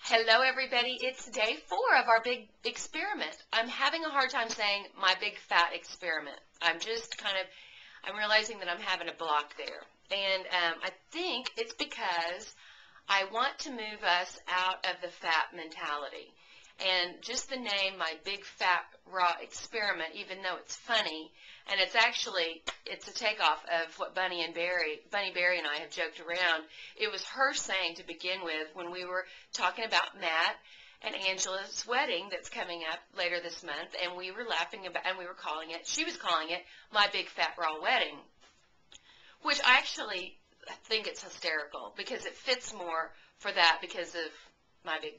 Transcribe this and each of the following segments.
Hello, everybody. It's day 4 of our big experiment. I'm having a hard time saying my big fat experiment. I'm realizing that I'm having a block there. And I think it's because I want to move us out of the fat mentality. And just the name, my big fat raw experiment, even though it's funny, and it's a takeoff of what Bunny Berry and I have joked around. It was her saying to begin with when we were talking about Matt and Angela's wedding that's coming up later this month, and we were laughing about, and she was calling it my big fat raw wedding, which I actually think it's hysterical because it fits more for that because of my big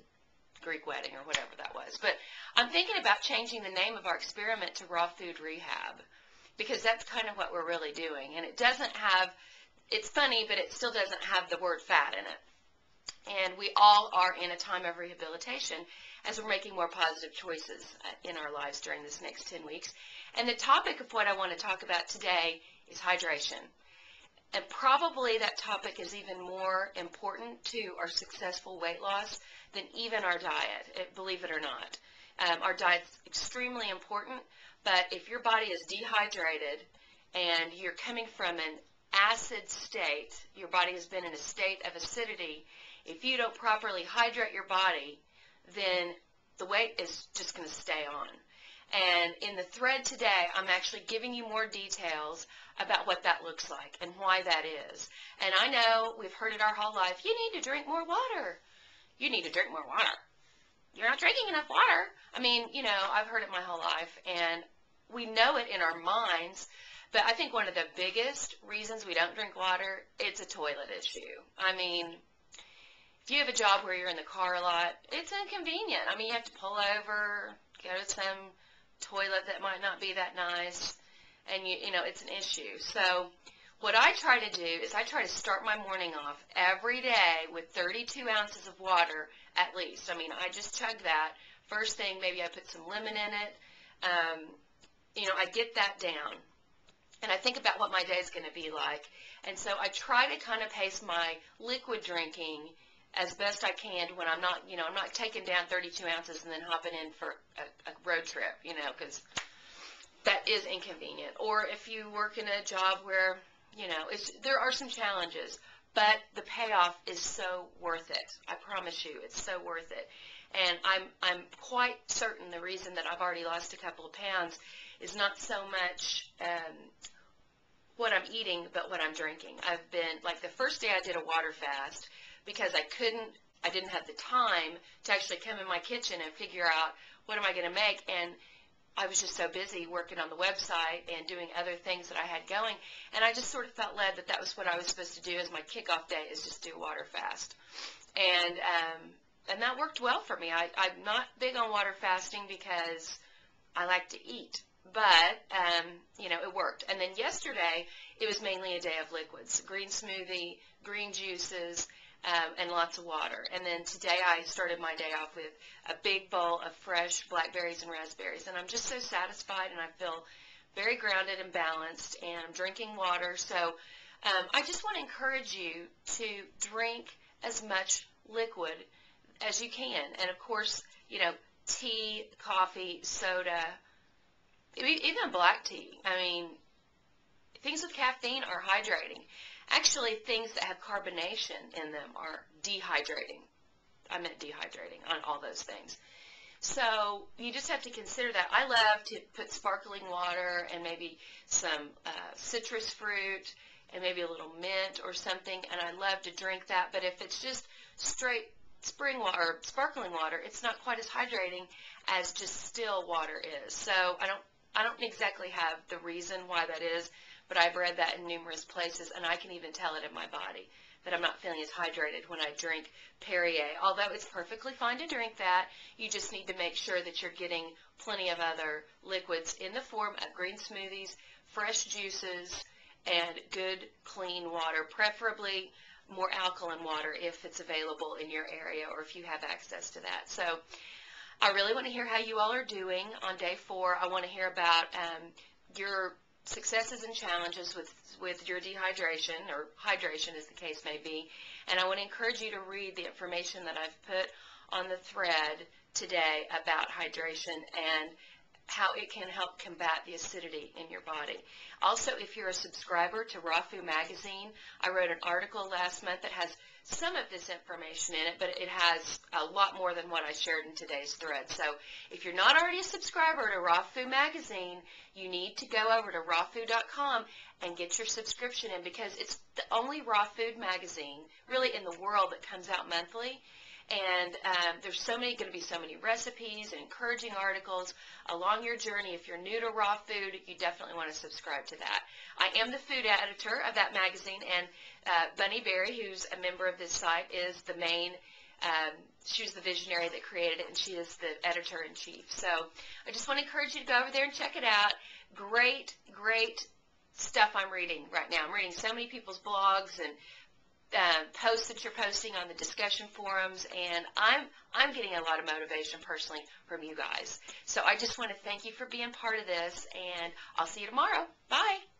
Greek wedding or whatever that was. But I'm thinking about changing the name of our experiment to Raw Food Rehab because that's kind of what we're really doing. And it's funny, but it still doesn't have the word fat in it. And we all are in a time of rehabilitation as we're making more positive choices in our lives during this next 10 weeks. And the topic of what I want to talk about today is hydration. And probably that topic is even more important to our successful weight loss than even our diet, believe it or not. Our diet's extremely important, but if your body is dehydrated and you're coming from an acid state, your body has been in a state of acidity, if you don't properly hydrate your body, then the weight is just going to stay on. And in the thread today, I'm actually giving you more details about what that looks like and why that is. And I know we've heard it our whole life, you need to drink more water. You need to drink more water. You're not drinking enough water. I mean, I've heard it my whole life, and we know it in our minds, but I think one of the biggest reasons we don't drink water, it's a toilet issue. I mean, if you have a job where you're in the car a lot, it's inconvenient. I mean, you have to pull over, go to some toilet that might not be that nice, and it's an issue. So what I try to do is I try to start my morning off every day with 32 ounces of water at least. I mean, I just chug that. First thing, maybe I put some lemon in it. I get that down. And I think about what my day is going to be like. And so I try to kind of pace my liquid drinking as best I can when I'm not taking down 32 ounces and then hopping in for a road trip, because that is inconvenient. Or if you work in a job where, there are some challenges, but the payoff is so worth it. I promise you, it's so worth it. And I'm quite certain the reason that I've already lost a couple of pounds is not so much what I'm eating, but what I'm drinking. I've been, like the first day I did a water fast because I didn't have the time to actually come in my kitchen and figure out what am I going to make, and I was just so busy working on the website and doing other things that I had going, and I just sort of felt led that was what I was supposed to do as my kickoff day, is just do a water fast. And that worked well for me. I'm not big on water fasting because I like to eat, but, it worked. And then yesterday, it was mainly a day of liquids, green smoothie, green juices, and lots of water. And then today I started my day off with a big bowl of fresh blackberries and raspberries. And I'm just so satisfied, and I feel very grounded and balanced, and I'm drinking water. So I just want to encourage you to drink as much liquid as you can. And, of course, tea, coffee, soda, even black tea. I mean, things with caffeine are hydrating. Actually, things that have carbonation in them are dehydrating. I meant dehydrating on all those things. So you just have to consider that. I love to put sparkling water and maybe some citrus fruit and maybe a little mint or something, and I love to drink that. But if it's just straight spring water or sparkling water, it's not quite as hydrating as just still water is. So I don't exactly have the reason why that is, but I've read that in numerous places, and I can even tell it in my body that I'm not feeling as hydrated when I drink Perrier. Although it's perfectly fine to drink that, you just need to make sure that you're getting plenty of other liquids in the form of green smoothies, fresh juices, and good, clean water, preferably more alkaline water if it's available in your area or if you have access to that. So I really want to hear how you all are doing on day 4. I want to hear about your successes and challenges with your dehydration, or hydration as the case may be. And I want to encourage you to read the information that I've put on the thread today about hydration and how it can help combat the acidity in your body. Also, if you're a subscriber to Raw Food Magazine, I wrote an article last month that has some of this information in it, but it has a lot more than what I shared in today's thread. So if you're not already a subscriber to Raw Food Magazine, you need to go over to rawfood.com and get your subscription in, because it's the only raw food magazine really in the world that comes out monthly. And there's going to be so many recipes and encouraging articles along your journey. If you're new to raw food, you definitely want to subscribe to that. I am the food editor of that magazine, and Bunny Berry, who's a member of this site, is the main, she's the visionary that created it, and she is the editor-in-chief. So I just want to encourage you to go over there and check it out. Great, great stuff I'm reading right now. I'm reading so many people's blogs and posts that you're posting on the discussion forums, and I'm getting a lot of motivation personally from you guys. So I just want to thank you for being part of this, and I'll see you tomorrow. Bye.